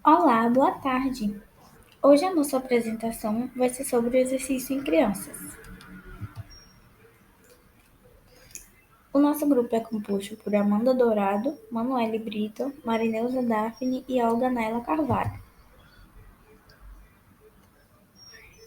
Olá, boa tarde. Hoje a nossa apresentação vai ser sobre o exercício em crianças. O nosso grupo é composto por Amanda Dourado, Manuele Brito, Marineuza Daphne e Olga Naila Carvalho.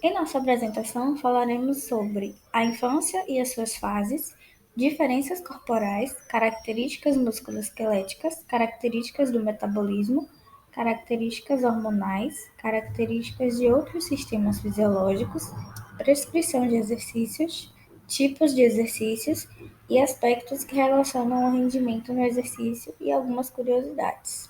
Em nossa apresentação falaremos sobre a infância e as suas fases, diferenças corporais, características musculoesqueléticas, características do metabolismo, características hormonais, características de outros sistemas fisiológicos, prescrição de exercícios, tipos de exercícios e aspectos que relacionam ao rendimento no exercício e algumas curiosidades.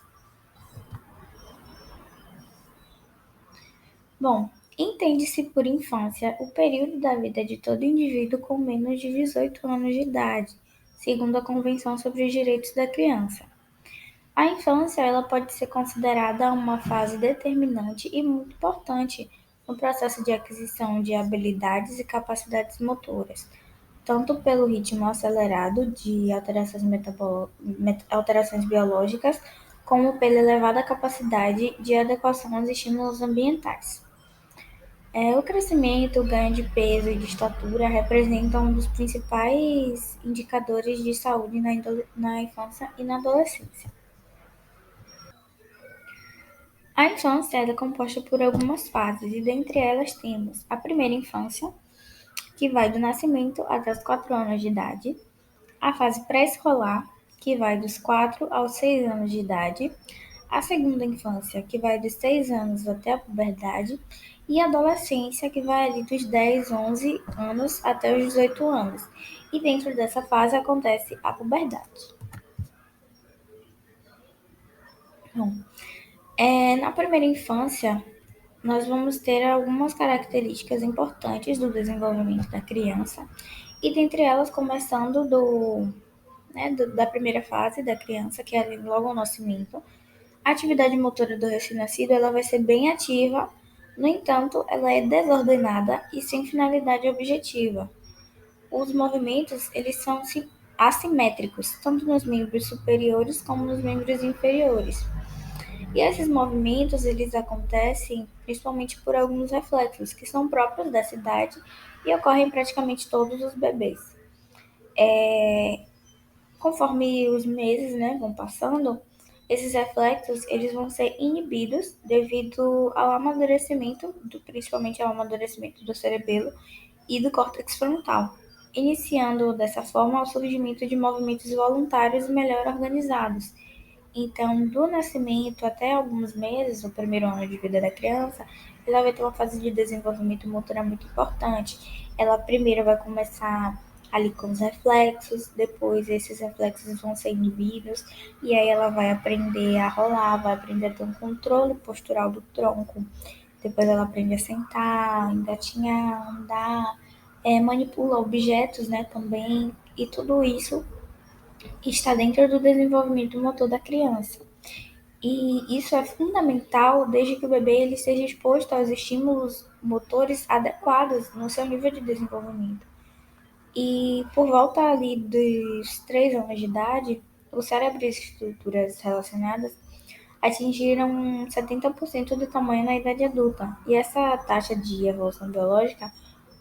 Bom, entende-se por infância o período da vida de todo indivíduo com menos de 18 anos de idade, segundo a Convenção sobre os Direitos da Criança. A infância ela pode ser considerada uma fase determinante e muito importante no processo de aquisição de habilidades e capacidades motoras, tanto pelo ritmo acelerado de alterações biológicas, como pela elevada capacidade de adequação aos estímulos ambientais. O crescimento, o ganho de peso e de estatura representam um dos principais indicadores de saúde na infância e na adolescência. A infância é composta por algumas fases, e dentre elas temos a primeira infância, que vai do nascimento até os 4 anos de idade, a fase pré-escolar, que vai dos 4 aos 6 anos de idade, a segunda infância, que vai dos 6 anos até a puberdade, e a adolescência, que vai ali dos 10, 11 anos até os 18 anos. E dentro dessa fase acontece a puberdade. Bom, na primeira infância, nós vamos ter algumas características importantes do desenvolvimento da criança, e dentre elas, começando da primeira fase da criança, que é logo ao nascimento. A atividade motora do recém-nascido ela vai ser bem ativa, no entanto, ela é desordenada e sem finalidade objetiva. Os movimentos eles são assimétricos, tanto nos membros superiores como nos membros inferiores. E esses movimentos eles acontecem principalmente por alguns reflexos que são próprios dessa idade e ocorrem em praticamente todos os bebês. Conforme os meses, vão passando, esses reflexos eles vão ser inibidos devido ao amadurecimento, principalmente ao amadurecimento do cerebelo e do córtex frontal, iniciando dessa forma o surgimento de movimentos voluntários melhor organizados. Então, do nascimento até alguns meses, o primeiro ano de vida da criança, ela vai ter uma fase de desenvolvimento motor muito importante. Ela primeiro vai começar ali com os reflexos, depois esses reflexos vão ser inibidos, e aí ela vai aprender a rolar, vai aprender a ter um controle postural do tronco, depois ela aprende a sentar, engatinhar, andar, manipula objetos, também, e tudo isso está dentro do desenvolvimento motor da criança. E isso é fundamental desde que o bebê ele seja exposto aos estímulos motores adequados no seu nível de desenvolvimento. E por volta ali dos 3 anos de idade, o cérebro e as estruturas relacionadas atingiram 70% do tamanho na idade adulta. E essa taxa de evolução biológica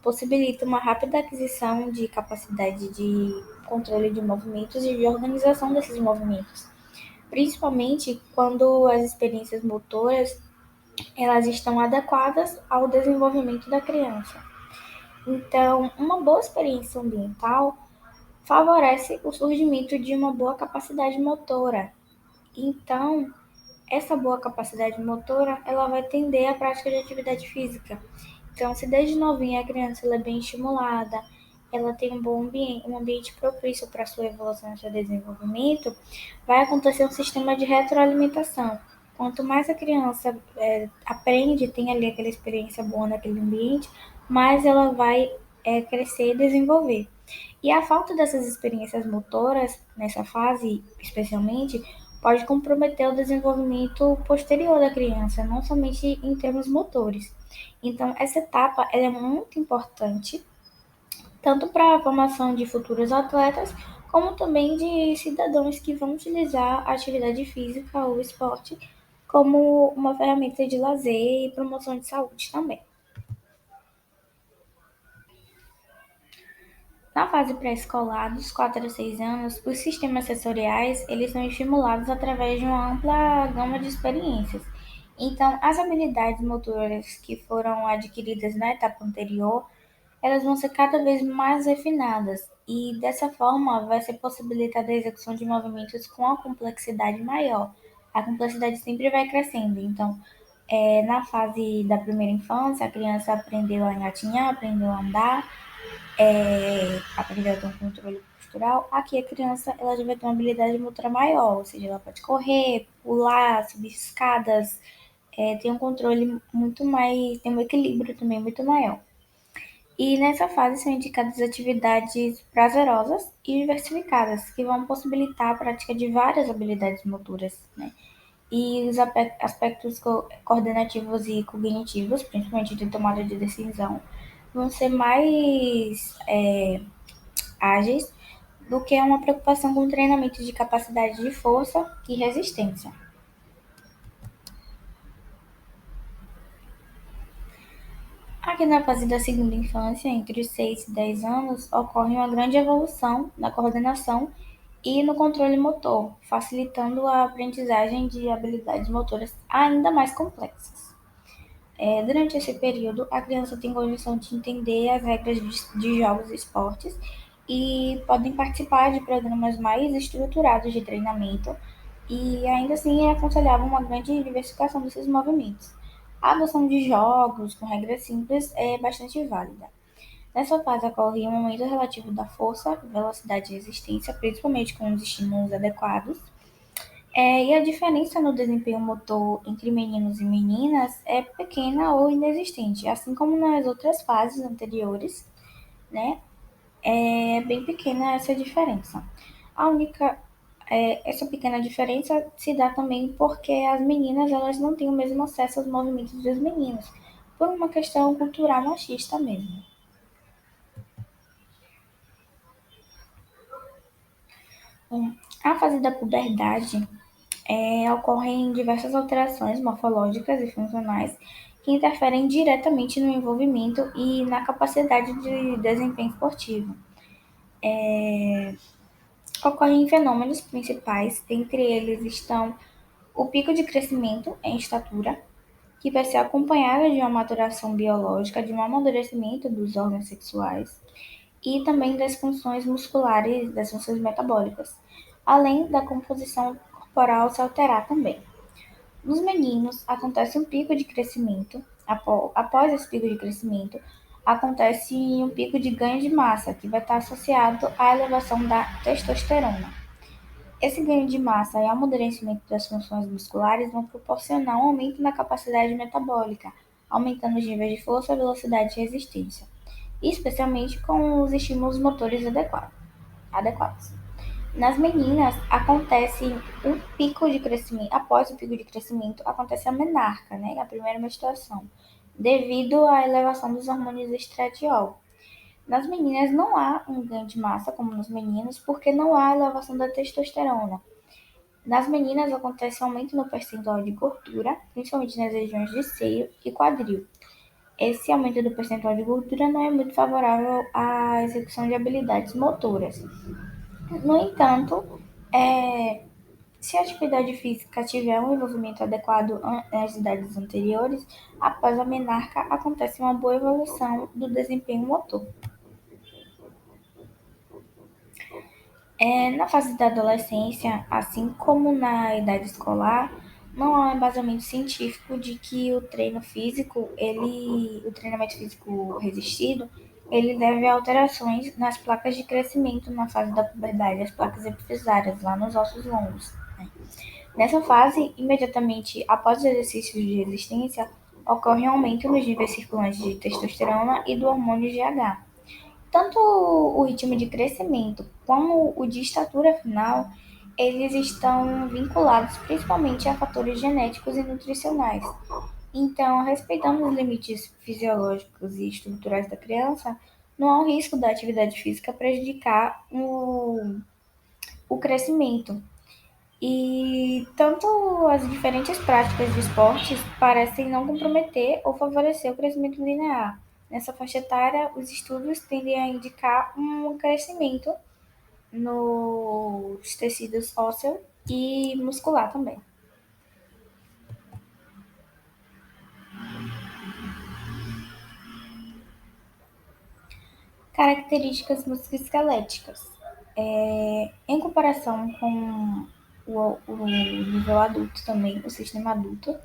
possibilita uma rápida aquisição de capacidade de controle de movimentos e de organização desses movimentos, principalmente quando as experiências motoras elas estão adequadas ao desenvolvimento da criança. Então, uma boa experiência ambiental favorece o surgimento de uma boa capacidade motora. Então, essa boa capacidade motora, ela vai tender à prática de atividade física. Então, se desde novinha a criança ela é bem estimulada, ela tem um bom ambiente, um ambiente propício para a sua evolução e seu desenvolvimento, vai acontecer um sistema de retroalimentação. Quanto mais a criança aprende, tem ali aquela experiência boa naquele ambiente, mais ela vai crescer e desenvolver. E a falta dessas experiências motoras, nessa fase especialmente, pode comprometer o desenvolvimento posterior da criança, não somente em termos motores. Então, essa etapa ela é muito importante, tanto para a formação de futuros atletas, como também de cidadãos que vão utilizar a atividade física ou esporte como uma ferramenta de lazer e promoção de saúde também. Na fase pré-escolar, dos 4 a 6 anos, os sistemas sensoriais eles são estimulados através de uma ampla gama de experiências. Então, as habilidades motoras que foram adquiridas na etapa anterior, elas vão ser cada vez mais refinadas e dessa forma vai ser possibilitada a execução de movimentos com a complexidade maior. A complexidade sempre vai crescendo. Então, na fase da primeira infância, a criança aprendeu a engatinhar, aprendeu a andar, aprender a ter um controle postural. Aqui a criança ela já vai ter uma habilidade motora maior, ou seja, ela pode correr, pular, subir escadas, tem um controle muito mais, tem um equilíbrio também muito maior. E nessa fase são indicadas atividades prazerosas e diversificadas, que vão possibilitar a prática de várias habilidades motoras, né? E os aspectos coordenativos e cognitivos, principalmente de tomada de decisão, vão ser mais ágeis do que uma preocupação com o treinamento de capacidade de força e resistência. Aqui na fase da segunda infância, entre os 6 e 10 anos, ocorre uma grande evolução na coordenação e no controle motor, facilitando a aprendizagem de habilidades motoras ainda mais complexas. Durante esse período, a criança tem condição de entender as regras de jogos e esportes e podem participar de programas mais estruturados de treinamento e ainda assim é aconselhável uma grande diversificação desses movimentos. A adoção de jogos com regras simples é bastante válida. Nessa fase ocorre um aumento relativo da força, velocidade e resistência, principalmente com os estímulos adequados. E a diferença no desempenho motor entre meninos e meninas é pequena ou inexistente, assim como nas outras fases anteriores, né? É bem pequena essa diferença. A única, essa pequena diferença se dá também porque as meninas elas não têm o mesmo acesso aos movimentos dos meninos, por uma questão cultural machista mesmo. Bom, a fase da puberdade ocorrem diversas alterações morfológicas e funcionais que interferem diretamente no envolvimento e na capacidade de desempenho esportivo. Ocorrem fenômenos principais, dentre eles estão o pico de crescimento em estatura, que vai ser acompanhado de uma maturação biológica, de um amadurecimento dos órgãos sexuais e também das funções musculares, das funções metabólicas, além da composição corporal se alterar também. Nos meninos, acontece um pico de crescimento. Após esse pico de crescimento, acontece um pico de ganho de massa, que vai estar associado à elevação da testosterona. Esse ganho de massa e amadurecimento das funções musculares vão proporcionar um aumento na capacidade metabólica, aumentando os níveis de força, velocidade e resistência, especialmente com os estímulos motores adequados. Nas meninas, acontece um pico de crescimento, após o pico de crescimento, acontece a menarca, né, a primeira menstruação, devido à elevação dos hormônios estradiol. Nas meninas não há um ganho de massa como nos meninos, porque não há elevação da testosterona. Nas meninas acontece um aumento no percentual de gordura, principalmente nas regiões de seio e quadril. Esse aumento do percentual de gordura não é muito favorável à execução de habilidades motoras. No entanto, se a atividade física tiver um envolvimento adequado nas idades anteriores, após a menarca acontece uma boa evolução do desempenho motor. Na fase da adolescência, assim como na idade escolar, não há um embasamento científico de que o treinamento físico resistido, ele deve a alterações nas placas de crescimento na fase da puberdade, as placas epifisárias, lá nos ossos longos. Nessa fase, imediatamente após os exercícios de resistência, ocorre um aumento nos níveis circulantes de testosterona e do hormônio GH. Tanto o ritmo de crescimento como o de estatura final, eles estão vinculados principalmente a fatores genéticos e nutricionais. Então, respeitando os limites fisiológicos e estruturais da criança, não há o risco da atividade física prejudicar o crescimento. E tanto as diferentes práticas de esportes parecem não comprometer ou favorecer o crescimento linear. Nessa faixa etária, os estudos tendem a indicar um crescimento nos tecidos ósseo e muscular também. Características musculoesqueléticas. Em comparação com o nível adulto também, o sistema adulto,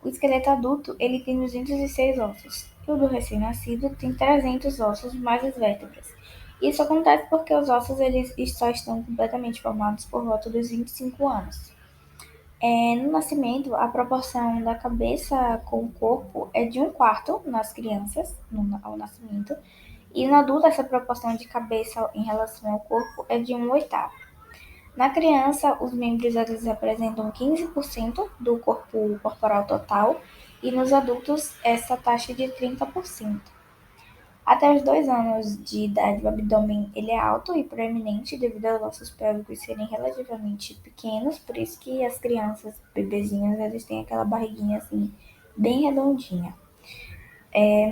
o esqueleto adulto ele tem 206 ossos e o do recém-nascido tem 300 ossos mais as vértebras. Isso acontece porque os ossos eles só estão completamente formados por volta dos 25 anos. No nascimento, a proporção da cabeça com o corpo é de um quarto nas crianças, ao nascimento, e no adulto essa proporção de cabeça em relação ao corpo é de um oitavo. Na criança, os membros eles representam 15% do corpo corporal total e nos adultos essa taxa é de 30%. Até os 2 anos de idade, o abdômen ele é alto e proeminente devido aos ossos pélvicos serem relativamente pequenos, por isso que as crianças, bebezinhos, eles têm aquela barriguinha assim, bem redondinha.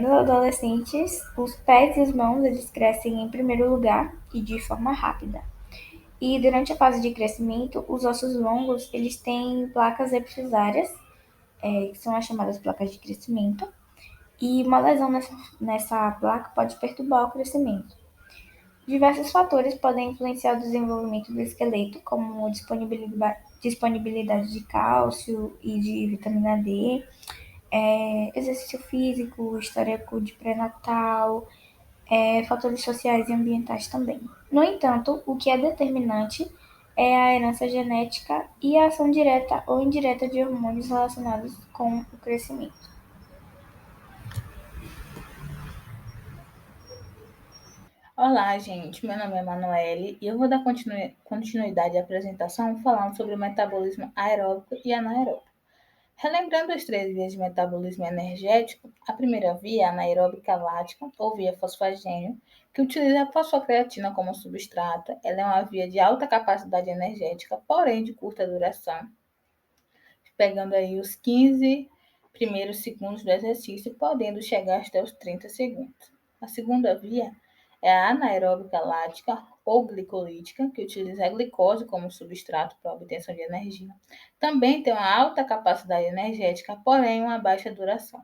Nos adolescentes, os pés e as mãos eles crescem em primeiro lugar e de forma rápida. E durante a fase de crescimento, os ossos longos eles têm placas epifisárias, que são as chamadas placas de crescimento, e uma lesão nessa placa pode perturbar o crescimento. Diversos fatores podem influenciar o desenvolvimento do esqueleto, como disponibilidade de cálcio e de vitamina D, exercício físico, histórico de pré-natal, fatores sociais e ambientais também. No entanto, o que é determinante é a herança genética e a ação direta ou indireta de hormônios relacionados com o crescimento. Olá, gente. Meu nome é Emanuele e eu vou dar continuidade à apresentação falando sobre o metabolismo aeróbico e anaeróbico. Relembrando as três vias de metabolismo energético, a primeira via é a anaeróbica lática, ou via fosfagênio, que utiliza a fosfocreatina como substrato. Ela é uma via de alta capacidade energética, porém de curta duração, pegando aí os 15 primeiros segundos do exercício, podendo chegar até os 30 segundos. A segunda via é a anaeróbica lática ou glicolítica, que utiliza a glicose como substrato para a obtenção de energia. Também tem uma alta capacidade energética, porém uma baixa duração.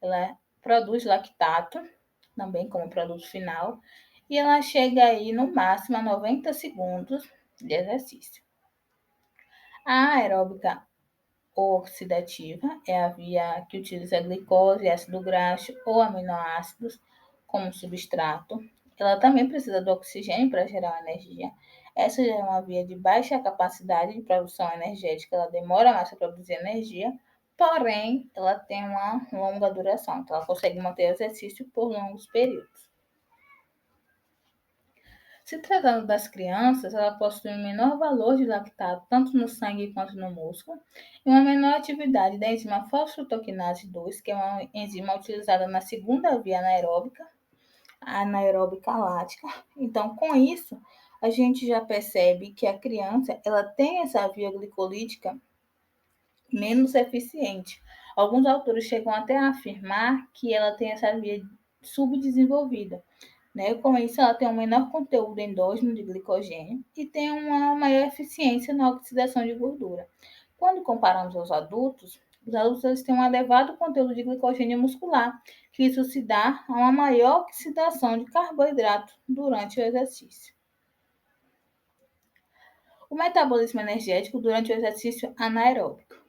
Ela produz lactato, também como produto final, e ela chega aí no máximo a 90 segundos de exercício. A aeróbica oxidativa é a via que utiliza glicose, ácido graxo ou aminoácidos como substrato. Ela também precisa do oxigênio para gerar energia. Essa já é uma via de baixa capacidade de produção energética, ela demora mais para produzir energia, porém ela tem uma longa duração, então ela consegue manter exercício por longos períodos. Se tratando das crianças, ela possui um menor valor de lactato tanto no sangue quanto no músculo e uma menor atividade da enzima fosfotoquinase 2, que é uma enzima utilizada na segunda via anaeróbica, a anaeróbica lática. Então, com isso, a gente já percebe que a criança ela tem essa via glicolítica menos eficiente. Alguns autores chegam até a afirmar que ela tem essa via subdesenvolvida, né? Com isso, ela tem um menor conteúdo endógeno de glicogênio e tem uma maior eficiência na oxidação de gordura. Quando comparamos aos adultos, os adultos eles têm um elevado conteúdo de glicogênio muscular, que isso se dá a uma maior oxidação de carboidrato durante o exercício. O metabolismo energético durante o exercício anaeróbico.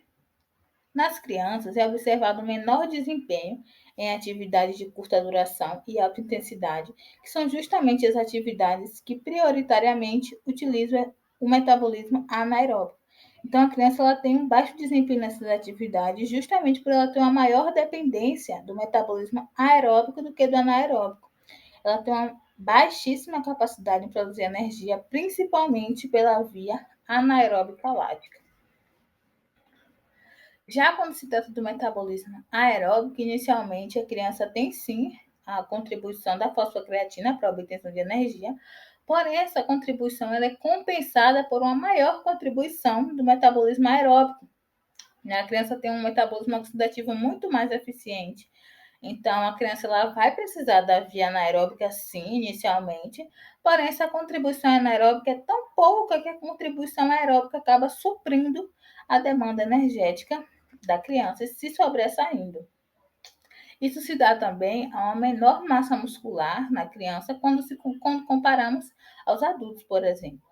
Nas crianças, é observado um menor desempenho em atividades de curta duração e alta intensidade, que são justamente as atividades que prioritariamente utilizam o metabolismo anaeróbico. Então, a criança ela tem um baixo desempenho nessas atividades, justamente por ela ter uma maior dependência do metabolismo aeróbico do que do anaeróbico. Ela tem uma baixíssima capacidade de produzir energia, principalmente pela via anaeróbica lática. Já quando se trata do metabolismo aeróbico, inicialmente a criança tem sim a contribuição da fosfocreatina para a obtenção de energia, Porém, essa contribuição ela é compensada por uma maior contribuição do metabolismo aeróbico. A criança tem um metabolismo oxidativo muito mais eficiente. Então, a criança ela vai precisar da via anaeróbica, sim, inicialmente, porém, essa contribuição anaeróbica é tão pouca que a contribuição aeróbica acaba suprindo a demanda energética da criança e se sobressaindo. Isso se dá também a uma menor massa muscular na criança quando comparamos aos adultos, por exemplo.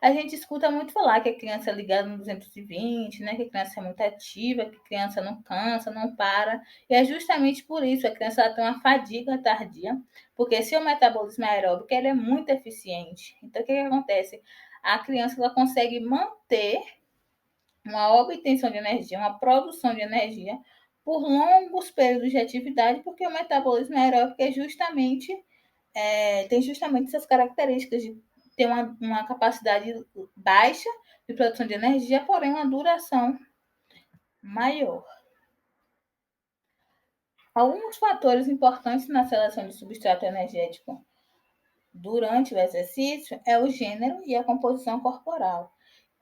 A gente escuta muito falar que a criança é ligada no 220, né? Que a criança é muito ativa, que a criança não cansa, não para. E é justamente por isso a criança ela tem uma fadiga tardia, porque se o metabolismo aeróbico ele é muito eficiente. Então, o que acontece? A criança ela consegue manter uma obtenção de energia, uma produção de energia por longos períodos de atividade, porque o metabolismo aeróbico tem justamente essas características de ter uma capacidade baixa de produção de energia, porém uma duração maior. Alguns fatores importantes na seleção de substrato energético durante o exercício é o gênero e a composição corporal,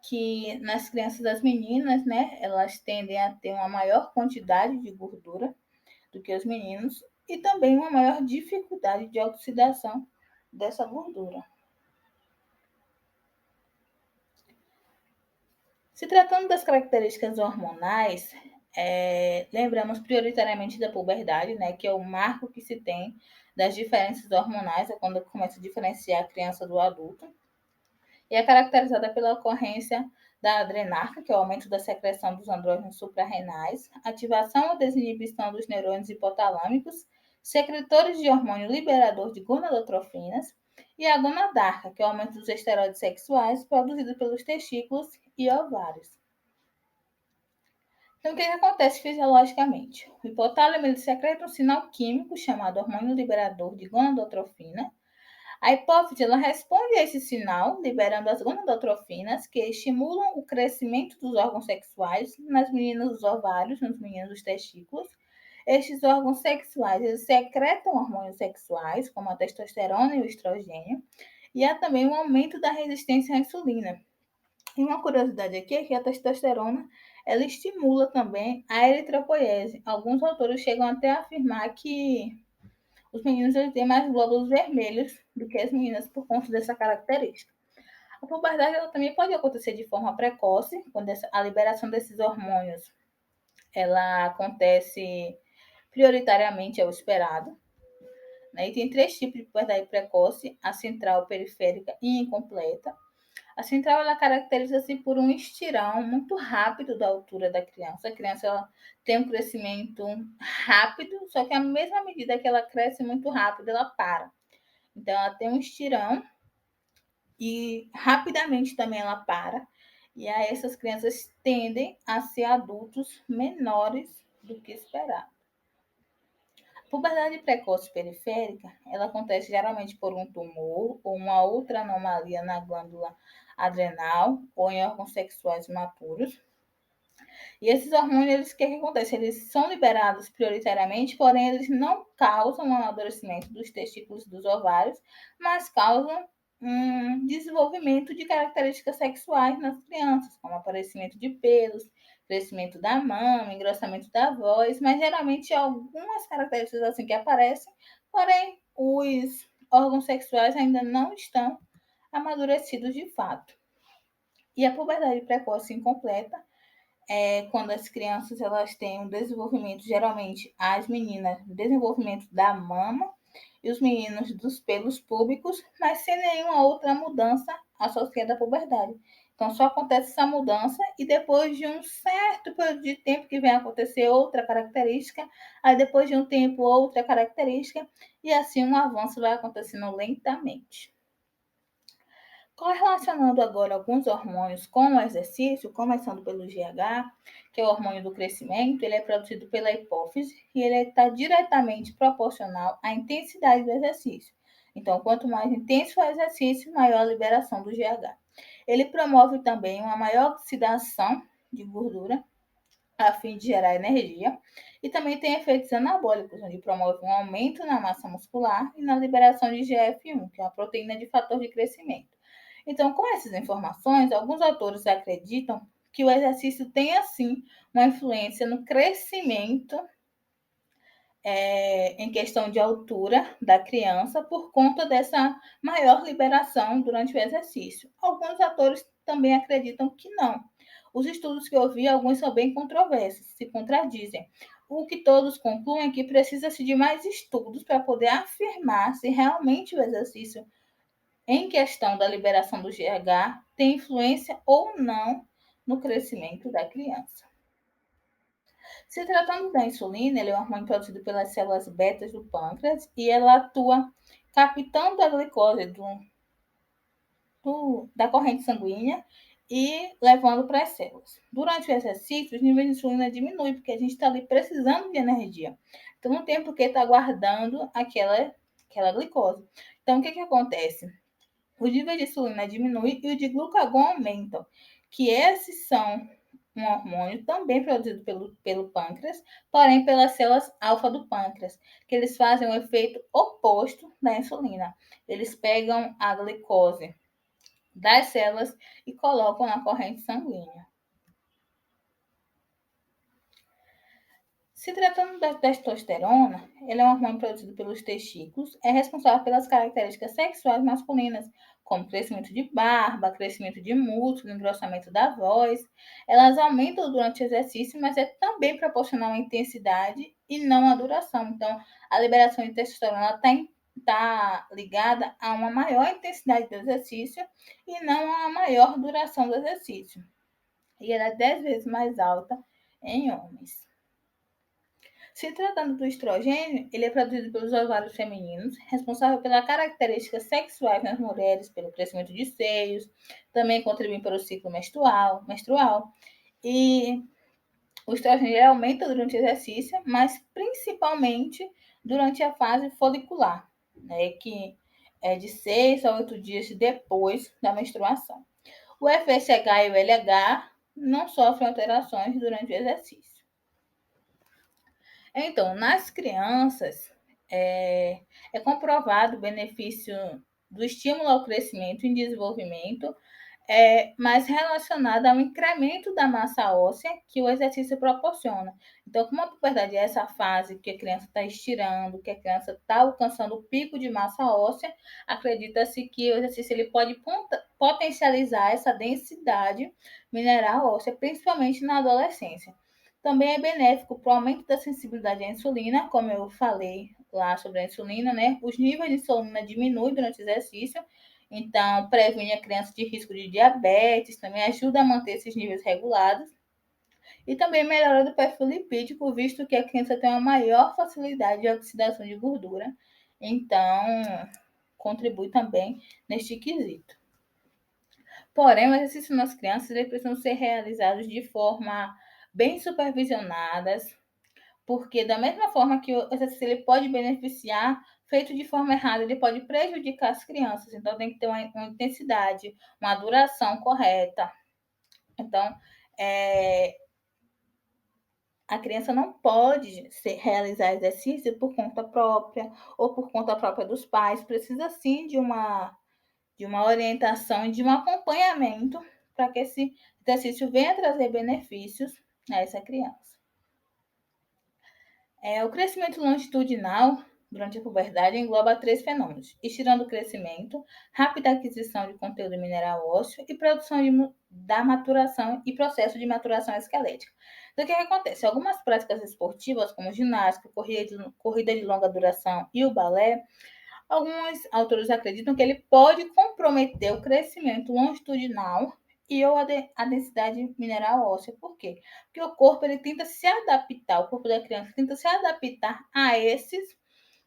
que nas crianças das meninas, né, elas tendem a ter uma maior quantidade de gordura do que os meninos e também uma maior dificuldade de oxidação dessa gordura. Se tratando das características hormonais, lembramos prioritariamente da puberdade, né, que é o marco que se tem das diferenças hormonais, é quando começa a diferenciar a criança do adulto, e é caracterizada pela ocorrência da adrenarca, que é o aumento da secreção dos andrógenos suprarrenais, ativação ou desinibição dos neurônios hipotalâmicos, secretores de hormônio liberador de gonadotrofinas, e a gonadarca, que é o aumento dos esteroides sexuais produzido pelos testículos e ovários. Então, o que acontece fisiologicamente? O hipotálamo ele secreta um sinal químico chamado hormônio liberador de gonadotrofina. A hipófise ela responde a esse sinal, liberando as gonadotrofinas, que estimulam o crescimento dos órgãos sexuais nas meninas dos ovários, nos meninos dos testículos. Estes órgãos sexuais eles secretam hormônios sexuais, como a testosterona e o estrogênio, e há também um aumento da resistência à insulina. E uma curiosidade aqui é que a testosterona ela estimula também a eritropoiese. Alguns autores chegam até a afirmar que os meninos eles têm mais glóbulos vermelhos do que as meninas por conta dessa característica. A puberdade ela também pode acontecer de forma precoce, quando a liberação desses hormônios ela acontece prioritariamente ao esperado. Né? E tem 3 tipos de puberdade precoce: a central, periférica e incompleta. A central ela caracteriza-se por um estirão muito rápido da altura da criança. A criança ela tem um crescimento rápido, só que à mesma medida que ela cresce muito rápido, ela para. Então, ela tem um estirão e rapidamente também ela para. E aí essas crianças tendem a ser adultos menores do que esperado. A puberdade precoce periférica, ela acontece geralmente por um tumor ou uma outra anomalia na glândula adrenal ou em órgãos sexuais maturos. E esses hormônios, o que acontece? Eles são liberados prioritariamente, porém eles não causam um amadurecimento dos testículos e dos ovários, mas causam um desenvolvimento de características sexuais nas crianças, como aparecimento de pelos, crescimento da mama, engrossamento da voz, mas geralmente algumas características assim que aparecem, porém os órgãos sexuais ainda não estão amadurecidos de fato. E a puberdade precoce incompleta quando as crianças elas têm um desenvolvimento, geralmente as meninas, desenvolvimento da mama e os meninos dos pelos púbicos, mas sem nenhuma outra mudança associada à puberdade. Então, só acontece essa mudança e depois de um certo período de tempo que vem acontecer outra característica, aí depois de um tempo outra característica, e assim um avanço vai acontecendo lentamente. Correlacionando agora alguns hormônios com o exercício, começando pelo GH, que é o hormônio do crescimento, ele é produzido pela hipófise e ele está diretamente proporcional à intensidade do exercício. Então, quanto mais intenso o exercício, maior a liberação do GH. Ele promove também uma maior oxidação de gordura, a fim de gerar energia, e também tem efeitos anabólicos, onde promove um aumento na massa muscular e na liberação de GF1, que é uma proteína de fator de crescimento. Então, com essas informações, alguns autores acreditam que o exercício tem, assim, uma influência no crescimento em questão de altura da criança por conta dessa maior liberação durante o exercício. Alguns autores também acreditam que não. Os estudos que eu vi, alguns são bem controversos, se contradizem. O que todos concluem é que precisa-se de mais estudos para poder afirmar se realmente o exercício em questão da liberação do GH tem influência ou não no crescimento da criança. Se tratando da insulina, ele é um hormônio produzido pelas células betas do pâncreas e ela atua captando a glicose da corrente sanguínea e levando para as células. Durante o exercício, os níveis de insulina diminuem, porque a gente está ali precisando de energia. Então, não tem por que estar guardando aquela glicose. Então, o que acontece? O nível de insulina diminui e o de glucagon aumenta, que esses são um hormônio também produzido pelo pâncreas, porém pelas células alfa do pâncreas, que eles fazem um efeito oposto da insulina. Eles pegam a glicose das células e colocam na corrente sanguínea. Se tratando da testosterona, ele é um hormônio produzido pelos testículos, é responsável pelas características sexuais masculinas, como crescimento de barba, crescimento de músculo, engrossamento da voz. Elas aumentam durante o exercício, mas é também proporcional à intensidade e não à duração. Então, a liberação de testosterona está ligada a uma maior intensidade do exercício e não a uma maior duração do exercício. E ela é 10 vezes mais alta em homens. Se tratando do estrogênio, ele é produzido pelos ovários femininos, responsável pela característica sexuais nas mulheres, pelo crescimento de seios, também contribui para o ciclo menstrual. E o estrogênio aumenta durante o exercício, mas principalmente durante a fase folicular, né, que é de 6 a 8 dias depois da menstruação. O FSH e o LH não sofrem alterações durante o exercício. Então, nas crianças, é comprovado o benefício do estímulo ao crescimento e desenvolvimento, mas relacionado ao incremento da massa óssea que o exercício proporciona. Então, como a puberdade é essa fase que a criança está estirando, que a criança está alcançando o pico de massa óssea, acredita-se que o exercício ele pode potencializar essa densidade mineral óssea, principalmente na adolescência. Também é benéfico para o aumento da sensibilidade à insulina, como eu falei lá sobre a insulina, né? Os níveis de insulina diminuem durante o exercício, então previne a criança de risco de diabetes, também ajuda a manter esses níveis regulados. E também melhora do perfil lipídico, visto que a criança tem uma maior facilidade de oxidação de gordura. Então, contribui também neste quesito. Porém, o exercício nas crianças precisam ser realizados de forma bem supervisionadas, porque da mesma forma que o exercício ele pode beneficiar, feito de forma errada, ele pode prejudicar as crianças. Então, tem que ter uma intensidade, uma duração correta. Então, a criança não pode realizar exercício por conta própria ou por conta própria dos pais. Precisa, sim, de uma orientação e de um acompanhamento para que esse exercício venha trazer benefícios a essa criança. O crescimento longitudinal durante a puberdade engloba 3 fenômenos: estirando o crescimento, rápida aquisição de conteúdo mineral ósseo e produção da maturação e processo de maturação esquelética. Então, o que acontece? Algumas práticas esportivas, como ginástica, corrida de longa duração e o balé, alguns autores acreditam que ele pode comprometer o crescimento longitudinal e ou a densidade mineral óssea. Por quê? Porque o corpo ele tenta se adaptar, o corpo da criança tenta se adaptar a esses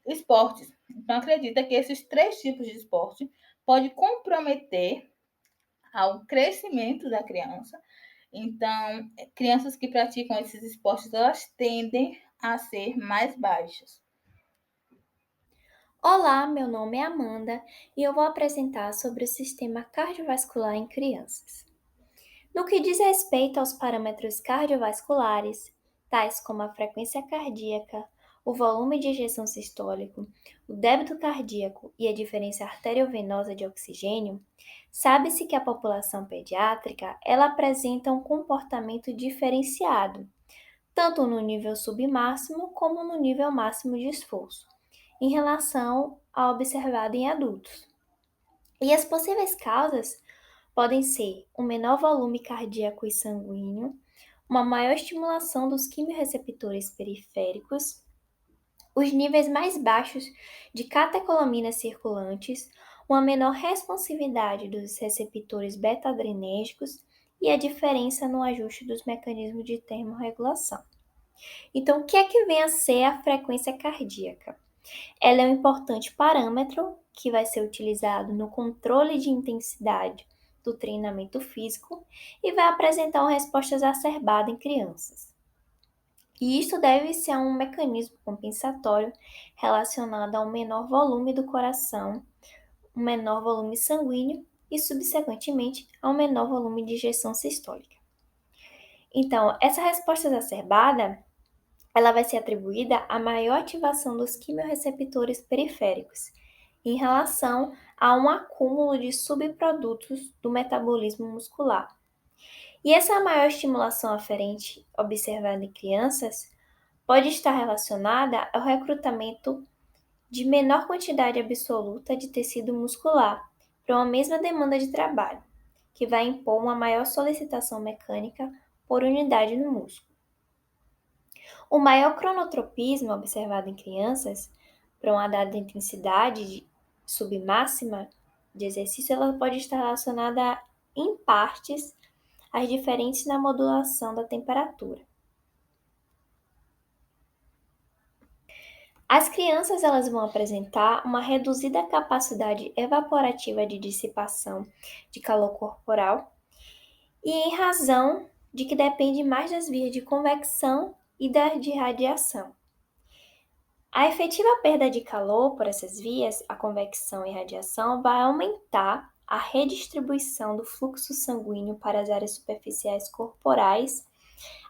esportes. Então, acredita que esses 3 tipos de esporte podem comprometer ao crescimento da criança. Então, crianças que praticam esses esportes, elas tendem a ser mais baixas. Olá, meu nome é Amanda e eu vou apresentar sobre o sistema cardiovascular em crianças. No que diz respeito aos parâmetros cardiovasculares, tais como a frequência cardíaca, o volume de ejeção sistólico, o débito cardíaco e a diferença arteriovenosa de oxigênio, sabe-se que a população pediátrica ela apresenta um comportamento diferenciado, tanto no nível submáximo como no nível máximo de esforço, em relação ao observado em adultos. E as possíveis causas podem ser um menor volume cardíaco e sanguíneo, uma maior estimulação dos quimiorreceptores periféricos, os níveis mais baixos de catecolaminas circulantes, uma menor responsividade dos receptores beta-adrenérgicos e a diferença no ajuste dos mecanismos de termorregulação. Então, o que é que vem a ser a frequência cardíaca? Ela é um importante parâmetro que vai ser utilizado no controle de intensidade do treinamento físico e vai apresentar uma resposta exacerbada em crianças. E isso deve-se a um mecanismo compensatório relacionado a um menor volume do coração, um menor volume sanguíneo e, subsequentemente, a um menor volume de ejeção sistólica. Então, essa resposta exacerbada ela vai ser atribuída à maior ativação dos quimiorreceptores periféricos, em relação a um acúmulo de subprodutos do metabolismo muscular. E essa maior estimulação aferente observada em crianças pode estar relacionada ao recrutamento de menor quantidade absoluta de tecido muscular para uma mesma demanda de trabalho, que vai impor uma maior solicitação mecânica por unidade no músculo. O maior cronotropismo observado em crianças, para uma dada intensidade submáxima de exercício, ela pode estar relacionada, em partes, às diferenças na modulação da temperatura. As crianças elas vão apresentar uma reduzida capacidade evaporativa de dissipação de calor corporal e em razão de que depende mais das vias de convecção e de radiação. A efetiva perda de calor por essas vias, a convecção e radiação, vai aumentar a redistribuição do fluxo sanguíneo para as áreas superficiais corporais,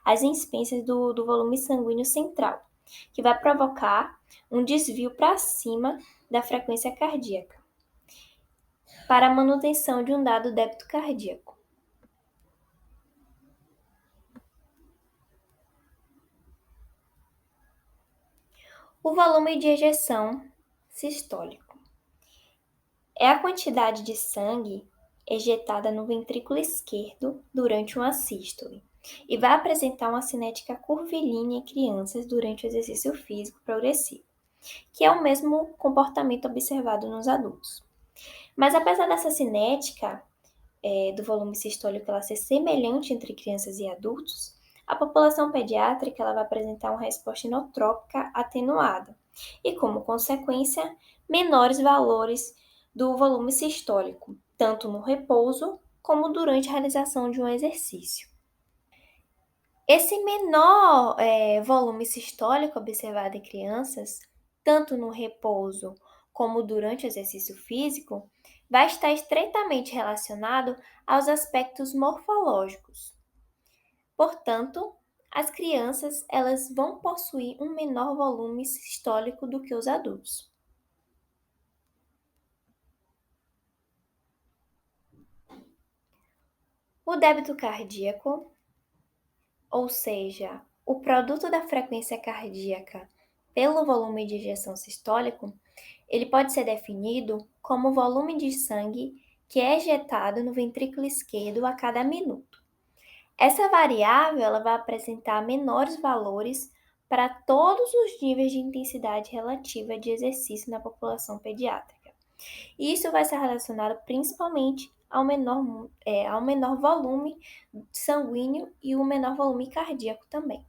às expensas do volume sanguíneo central, que vai provocar um desvio para cima da frequência cardíaca, para a manutenção de um dado débito cardíaco. O volume de ejeção sistólico é a quantidade de sangue ejetada no ventrículo esquerdo durante uma sístole e vai apresentar uma cinética curvilínea em crianças durante o exercício físico progressivo, que é o mesmo comportamento observado nos adultos. Mas apesar dessa cinética do volume sistólico ela ser semelhante entre crianças e adultos, a população pediátrica ela vai apresentar uma resposta inotrópica atenuada e, como consequência, menores valores do volume sistólico, tanto no repouso como durante a realização de um exercício. Esse menor volume sistólico observado em crianças, tanto no repouso como durante o exercício físico, vai estar estreitamente relacionado aos aspectos morfológicos. Portanto, as crianças elas vão possuir um menor volume sistólico do que os adultos. O débito cardíaco, ou seja, o produto da frequência cardíaca pelo volume de ejeção sistólico, ele pode ser definido como o volume de sangue que é ejetado no ventrículo esquerdo a cada minuto. Essa variável ela vai apresentar menores valores para todos os níveis de intensidade relativa de exercício na população pediátrica. E isso vai ser relacionado principalmente ao menor volume sanguíneo e o menor volume cardíaco também.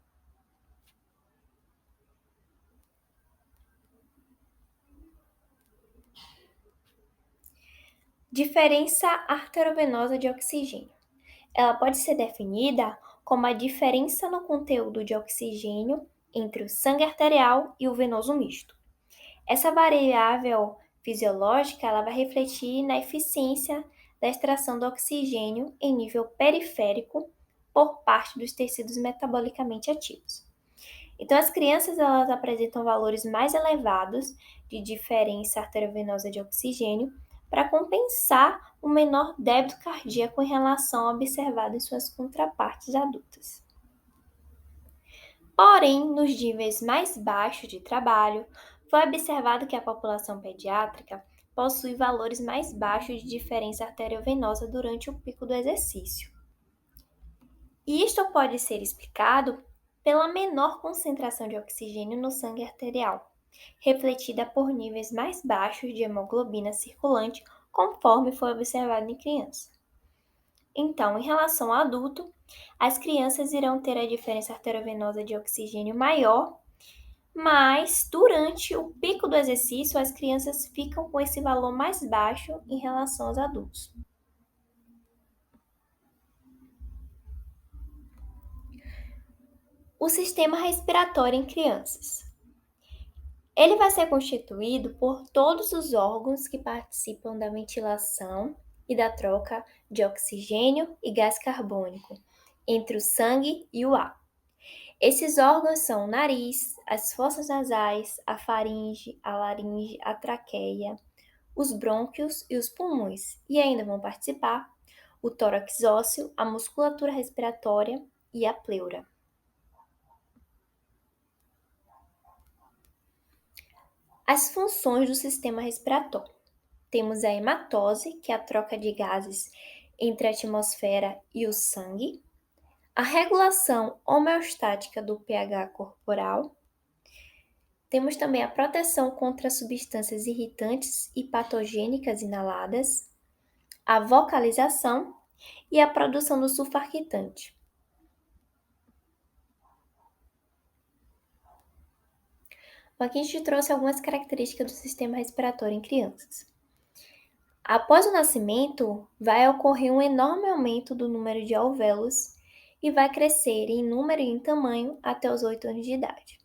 Diferença arteriovenosa de oxigênio. Ela pode ser definida como a diferença no conteúdo de oxigênio entre o sangue arterial e o venoso misto. Essa variável fisiológica ela vai refletir na eficiência da extração do oxigênio em nível periférico por parte dos tecidos metabolicamente ativos. Então, as crianças elas apresentam valores mais elevados de diferença arteriovenosa de oxigênio para compensar o menor débito cardíaco em relação ao observado em suas contrapartes adultas. Porém, nos níveis mais baixos de trabalho, foi observado que a população pediátrica possui valores mais baixos de diferença arteriovenosa durante o pico do exercício. E isto pode ser explicado pela menor concentração de oxigênio no sangue arterial, refletida por níveis mais baixos de hemoglobina circulante, conforme foi observado em criança. Então, em relação ao adulto, as crianças irão ter a diferença arteriovenosa de oxigênio maior, mas durante o pico do exercício, as crianças ficam com esse valor mais baixo em relação aos adultos. O sistema respiratório em crianças. Ele vai ser constituído por todos os órgãos que participam da ventilação e da troca de oxigênio e gás carbônico entre o sangue e o ar. Esses órgãos são o nariz, as fossas nasais, a faringe, a laringe, a traqueia, os brônquios e os pulmões, e ainda vão participar o tórax ósseo, a musculatura respiratória e a pleura. As funções do sistema respiratório. Temos a hematose, que é a troca de gases entre a atmosfera e o sangue, a regulação homeostática do pH corporal. Temos também a proteção contra substâncias irritantes e patogênicas inaladas, a vocalização e a produção do sulfactante. Aqui a gente trouxe algumas características do sistema respiratório em crianças. Após o nascimento, vai ocorrer um enorme aumento do número de alvéolos e vai crescer em número e em tamanho até os 8 anos de idade.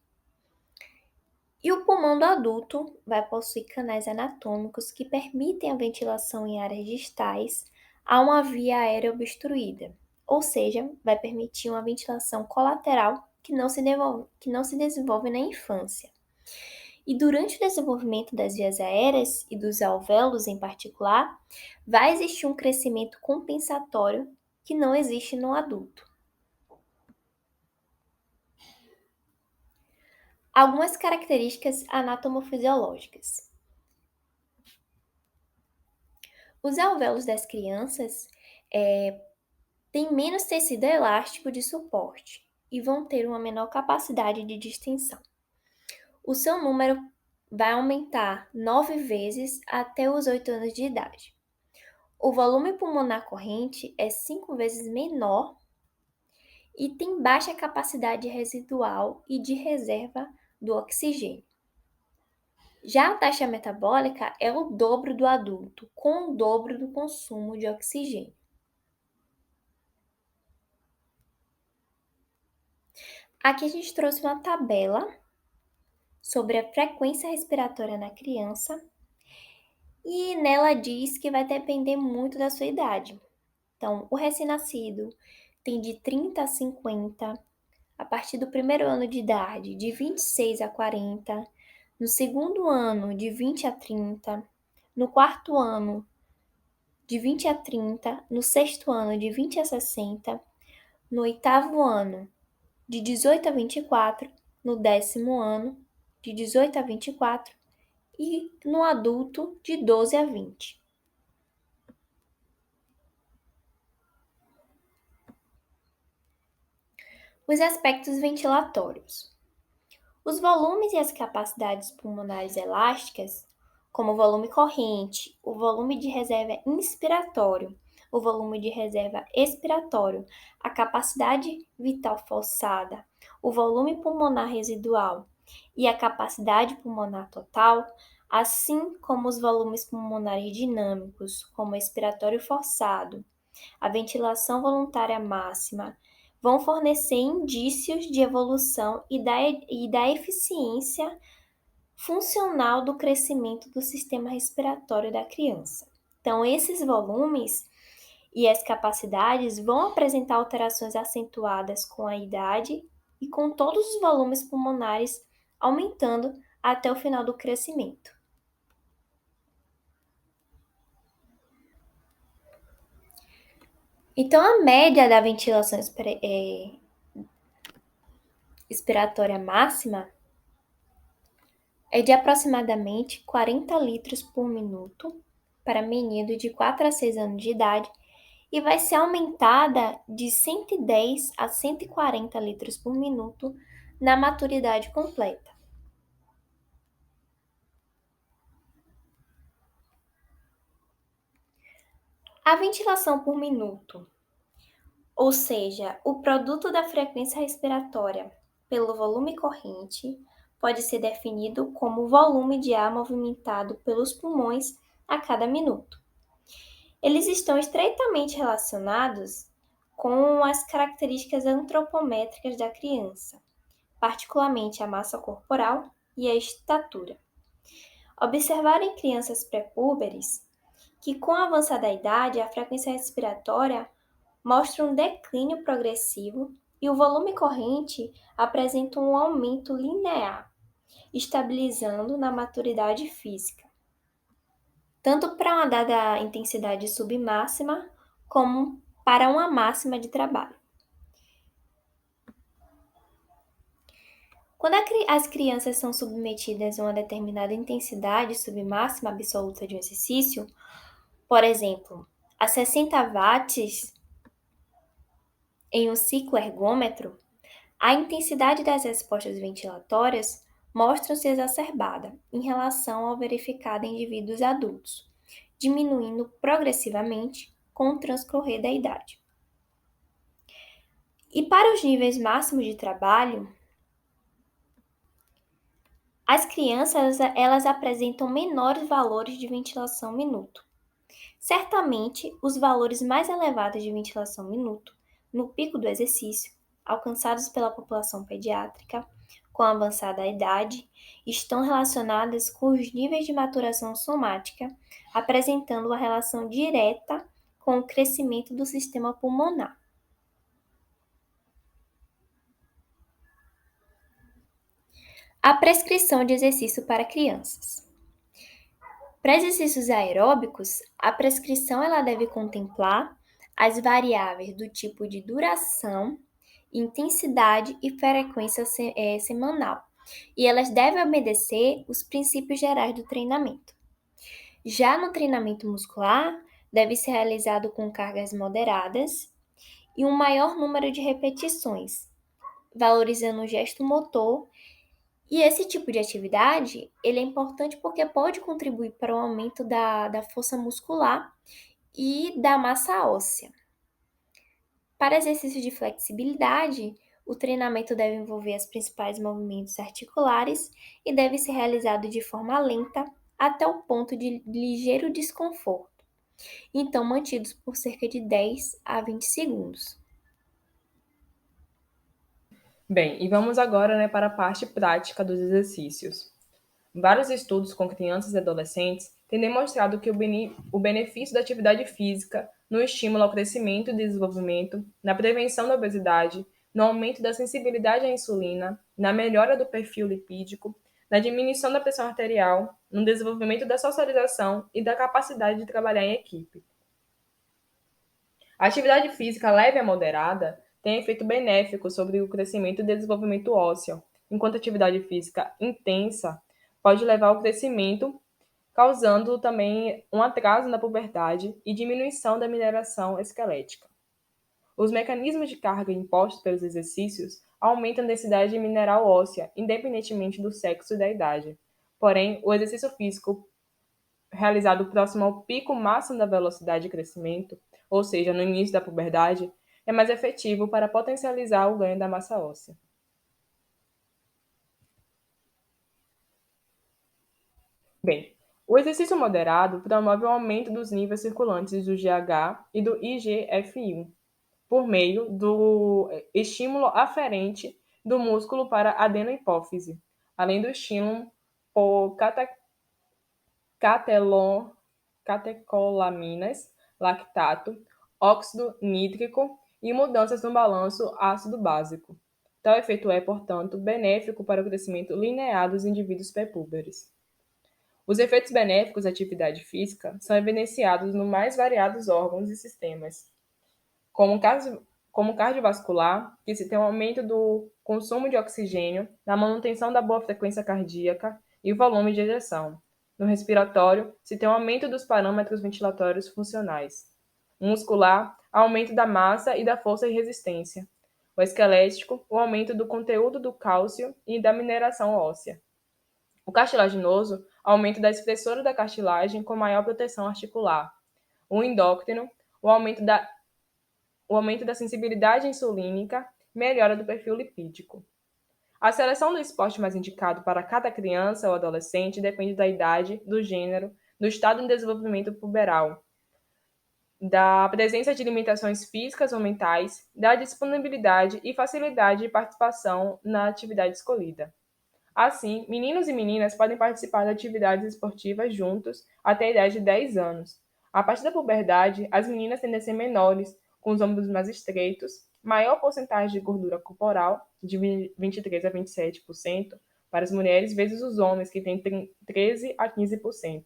E o pulmão do adulto vai possuir canais anatômicos que permitem a ventilação em áreas distais a uma via aérea obstruída, ou seja, vai permitir uma ventilação colateral que não se desenvolve na infância. E durante o desenvolvimento das vias aéreas e dos alvéolos em particular, vai existir um crescimento compensatório que não existe no adulto. Algumas características anatomofisiológicas. Os alvéolos das crianças têm menos tecido elástico de suporte e vão ter uma menor capacidade de distensão. O seu número vai aumentar 9 vezes até os 8 anos de idade. O volume pulmonar corrente é 5 vezes menor e tem baixa capacidade residual e de reserva do oxigênio. Já a taxa metabólica é o dobro do adulto, com o dobro do consumo de oxigênio. Aqui a gente trouxe uma tabela sobre a frequência respiratória na criança e nela diz que vai depender muito da sua idade. Então, o recém-nascido tem de 30 a 50, a partir do primeiro ano de idade, de 26 a 40, no segundo ano, de 20 a 30, no quarto ano, de 20 a 30, no sexto ano, de 20 a 60, no oitavo ano, de 18 a 24, no décimo ano, de 18 a 24 e no adulto, de 12 a 20. Os aspectos ventilatórios. Os volumes e as capacidades pulmonares elásticas, como o volume corrente, o volume de reserva inspiratório, o volume de reserva expiratório, a capacidade vital forçada, o volume pulmonar residual e a capacidade pulmonar total, assim como os volumes pulmonares dinâmicos, como o expiratório forçado, a ventilação voluntária máxima, vão fornecer indícios de evolução e da eficiência funcional do crescimento do sistema respiratório da criança. Então, esses volumes e as capacidades vão apresentar alterações acentuadas com a idade e com todos os volumes pulmonares aumentando até o final do crescimento. Então, a média da ventilação expiratória máxima é de aproximadamente 40 litros por minuto para menino de 4 a 6 anos de idade e vai ser aumentada de 110 a 140 litros por minuto na maturidade completa. A ventilação por minuto, ou seja, o produto da frequência respiratória pelo volume corrente, pode ser definido como o volume de ar movimentado pelos pulmões a cada minuto. Eles estão estreitamente relacionados com as características antropométricas da criança, particularmente a massa corporal e a estatura. Observar em crianças pré-púberes que, com o avanço da idade, a frequência respiratória mostra um declínio progressivo e o volume corrente apresenta um aumento linear, estabilizando na maturidade física, tanto para uma dada intensidade submáxima como para uma máxima de trabalho. Quando as crianças são submetidas a uma determinada intensidade submáxima absoluta de um exercício, por exemplo, a 60 watts em um ciclo ergômetro, a intensidade das respostas ventilatórias mostra-se exacerbada em relação ao verificado em indivíduos adultos, diminuindo progressivamente com o transcorrer da idade. E para os níveis máximos de trabalho, as crianças elas apresentam menores valores de ventilação minuto. Certamente, os valores mais elevados de ventilação minuto, no pico do exercício, alcançados pela população pediátrica com avançada idade, estão relacionados com os níveis de maturação somática, apresentando uma relação direta com o crescimento do sistema pulmonar. A prescrição de exercício para crianças. Para exercícios aeróbicos, a prescrição ela deve contemplar as variáveis do tipo de duração, intensidade e frequência semanal, e elas devem obedecer os princípios gerais do treinamento. Já no treinamento muscular, deve ser realizado com cargas moderadas e um maior número de repetições, valorizando o gesto motor. E esse tipo de atividade, ele é importante porque pode contribuir para o aumento da força muscular e da massa óssea. Para exercícios de flexibilidade, o treinamento deve envolver os principais movimentos articulares e deve ser realizado de forma lenta até o ponto de ligeiro desconforto, então mantidos por cerca de 10 a 20 segundos. Bem, e vamos agora, para a parte prática dos exercícios. Vários estudos com crianças e adolescentes têm demonstrado que o benefício da atividade física no estímulo ao crescimento e desenvolvimento, na prevenção da obesidade, no aumento da sensibilidade à insulina, na melhora do perfil lipídico, na diminuição da pressão arterial, no desenvolvimento da socialização e da capacidade de trabalhar em equipe. A atividade física leve a moderada tem efeito benéfico sobre o crescimento e desenvolvimento ósseo, enquanto a atividade física intensa pode levar ao crescimento, causando também um atraso na puberdade e diminuição da mineração esquelética. Os mecanismos de carga impostos pelos exercícios aumentam a densidade mineral óssea, independentemente do sexo e da idade. Porém, o exercício físico realizado próximo ao pico máximo da velocidade de crescimento, ou seja, no início da puberdade, é mais efetivo para potencializar o ganho da massa óssea. Bem, o exercício moderado promove o aumento dos níveis circulantes do GH e do IGF-1 por meio do estímulo aferente do músculo para a adenohipófise, além do estímulo por catecolaminas, lactato, óxido nítrico e mudanças no balanço ácido-básico. Tal efeito é, portanto, benéfico para o crescimento linear dos indivíduos pré-púberes. Os efeitos benéficos da atividade física são evidenciados nos mais variados órgãos e sistemas, como cardiovascular, que se tem um aumento do consumo de oxigênio, na manutenção da boa frequência cardíaca e volume de ejeção. No respiratório, se tem um aumento dos parâmetros ventilatórios funcionais. O muscular, aumento da massa e da força e resistência. O esquelético, o aumento do conteúdo do cálcio e da mineração óssea. O cartilaginoso, aumento da espessura da cartilagem com maior proteção articular. O endócrino, o aumento da sensibilidade insulínica, melhora do perfil lipídico. A seleção do esporte mais indicado para cada criança ou adolescente depende da idade, do gênero, do estado de desenvolvimento puberal, da presença de limitações físicas ou mentais, da disponibilidade e facilidade de participação na atividade escolhida. Assim, meninos e meninas podem participar de atividades esportivas juntos até a idade de 10 anos. A partir da puberdade, as meninas tendem a ser menores, com os ombros mais estreitos, maior porcentagem de gordura corporal, de 23 a 27%, para as mulheres, vezes os homens, que têm 13 a 15%.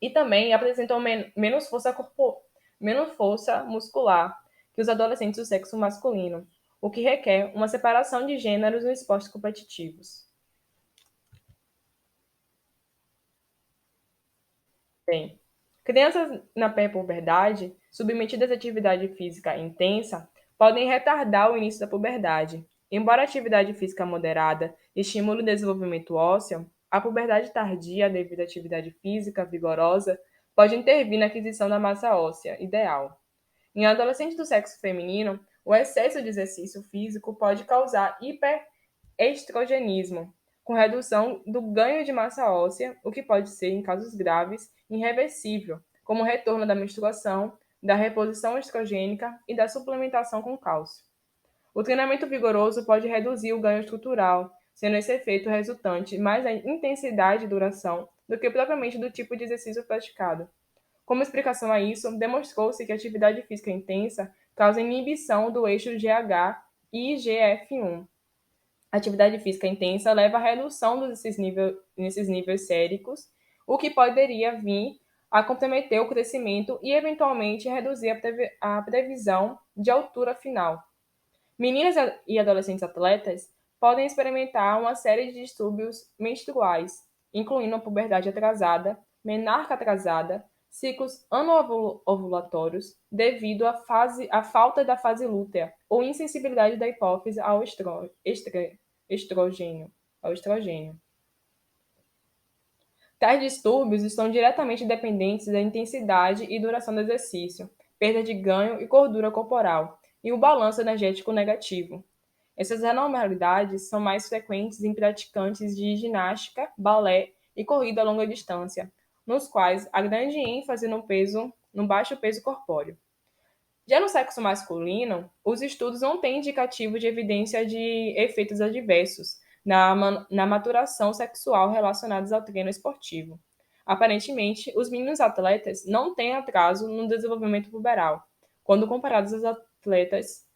E também apresentam menos força muscular que os adolescentes do sexo masculino, o que requer uma separação de gêneros nos esportes competitivos. Bem, crianças na pré-puberdade, submetidas à atividade física intensa, podem retardar o início da puberdade. Embora a atividade física moderada estimule o desenvolvimento ósseo, a puberdade tardia, devido à atividade física vigorosa, pode intervir na aquisição da massa óssea ideal. Em adolescentes do sexo feminino, o excesso de exercício físico pode causar hiperestrogenismo, com redução do ganho de massa óssea, o que pode ser, em casos graves, irreversível, como o retorno da menstruação, da reposição estrogênica e da suplementação com cálcio. O treinamento vigoroso pode reduzir o ganho estrutural, sendo esse efeito resultante mais da intensidade e duração do que propriamente do tipo de exercício praticado. Como explicação a isso, demonstrou-se que a atividade física intensa causa inibição do eixo GH e IGF-1. A atividade física intensa leva à redução nesses níveis séricos, o que poderia vir a comprometer o crescimento e, eventualmente, reduzir a previsão de altura final. Meninas e adolescentes atletas podem experimentar uma série de distúrbios menstruais, incluindo a puberdade atrasada, menarca atrasada, ciclos anovulatórios, devido à falta da fase lútea ou insensibilidade da hipófise ao estrogênio. Tais distúrbios estão diretamente dependentes da intensidade e duração do exercício, perda de ganho e gordura corporal, e o balanço energético negativo. Essas anormalidades são mais frequentes em praticantes de ginástica, balé e corrida a longa distância, nos quais há grande ênfase no baixo peso corpóreo. Já no sexo masculino, os estudos não têm indicativo de evidência de efeitos adversos na maturação sexual relacionados ao treino esportivo. Aparentemente, os meninos atletas não têm atraso no desenvolvimento puberal, quando comparados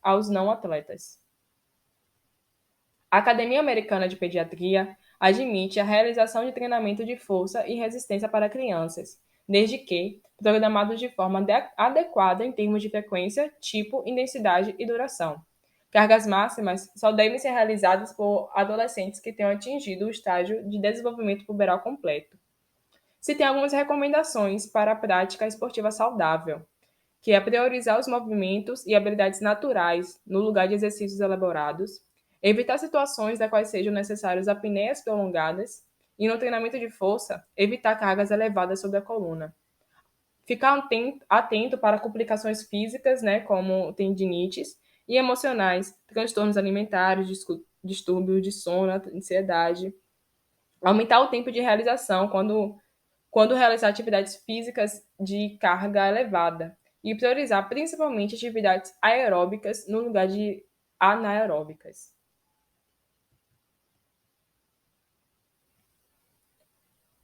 aos não atletas. A Academia Americana de Pediatria admite a realização de treinamento de força e resistência para crianças, desde que programados de forma adequada em termos de frequência, tipo, intensidade e duração. Cargas máximas só devem ser realizadas por adolescentes que tenham atingido o estágio de desenvolvimento puberal completo. Se tem algumas recomendações para a prática esportiva saudável, que é priorizar os movimentos e habilidades naturais no lugar de exercícios elaborados, evitar situações das quais sejam necessárias apneias prolongadas e, no treinamento de força, evitar cargas elevadas sobre a coluna. Ficar atento para complicações físicas, como tendinites, e emocionais, transtornos alimentares, distúrbios de sono, ansiedade. Aumentar o tempo de realização quando realizar atividades físicas de carga elevada. E priorizar principalmente atividades aeróbicas no lugar de anaeróbicas.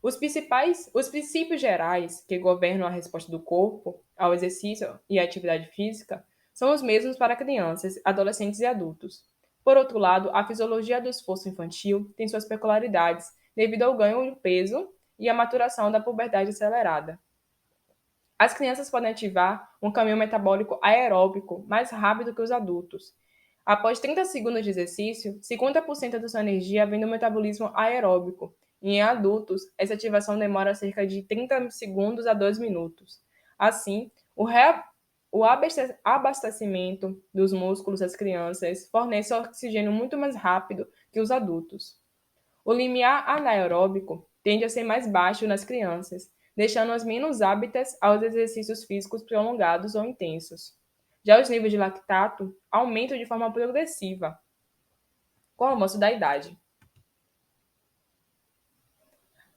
Os princípios gerais que governam a resposta do corpo ao exercício e à atividade física são os mesmos para crianças, adolescentes e adultos. Por outro lado, a fisiologia do esforço infantil tem suas peculiaridades devido ao ganho de peso e à maturação da puberdade acelerada. As crianças podem ativar um caminho metabólico aeróbico mais rápido que os adultos. Após 30 segundos de exercício, 50% da sua energia vem do metabolismo aeróbico, e em adultos, essa ativação demora cerca de 30 segundos a 2 minutos. Assim, o abastecimento dos músculos das crianças fornece oxigênio muito mais rápido que os adultos. O limiar anaeróbico tende a ser mais baixo nas crianças, deixando-as menos hábitas aos exercícios físicos prolongados ou intensos. Já os níveis de lactato aumentam de forma progressiva com o avanço da idade.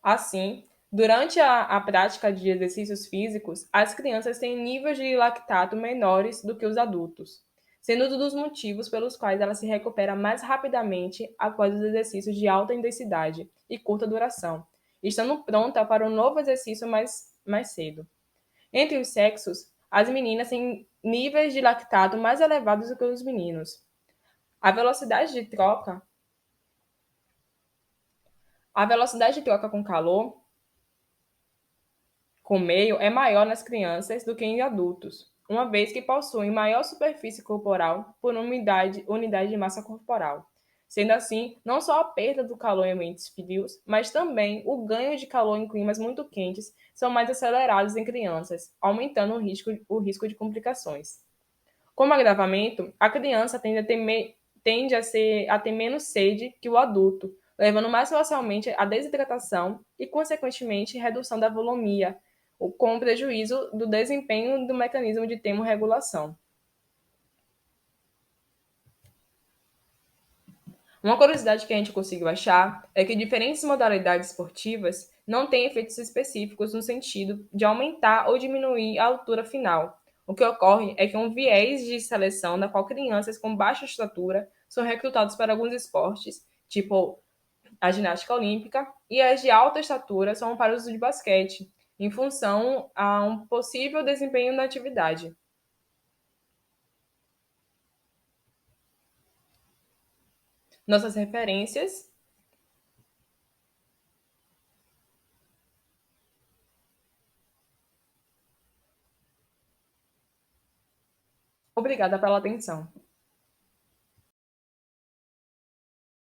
Assim, durante a prática de exercícios físicos, as crianças têm níveis de lactato menores do que os adultos, sendo um dos motivos pelos quais ela se recupera mais rapidamente após os exercícios de alta intensidade e curta duração, estando pronta para um novo exercício mais cedo. Entre os sexos, as meninas têm níveis de lactato mais elevados do que os meninos. A velocidade de troca, a velocidade de troca com calor com meio é maior nas crianças do que em adultos, uma vez que possuem maior superfície corporal por unidade de massa corporal. Sendo assim, não só a perda do calor em ambientes frios, mas também o ganho de calor em climas muito quentes são mais acelerados em crianças, aumentando o risco de complicações. Como agravamento, a criança tende a ter menos sede que o adulto, levando mais facilmente à desidratação e, consequentemente, redução da volemia, com prejuízo do desempenho do mecanismo de termorregulação. Uma curiosidade que a gente conseguiu achar é que diferentes modalidades esportivas não têm efeitos específicos no sentido de aumentar ou diminuir a altura final. O que ocorre é que um viés de seleção na qual crianças com baixa estatura são recrutados para alguns esportes, tipo a ginástica olímpica, e as de alta estatura são para o uso de basquete, em função a um possível desempenho na atividade. Nossas referências. Obrigada pela atenção.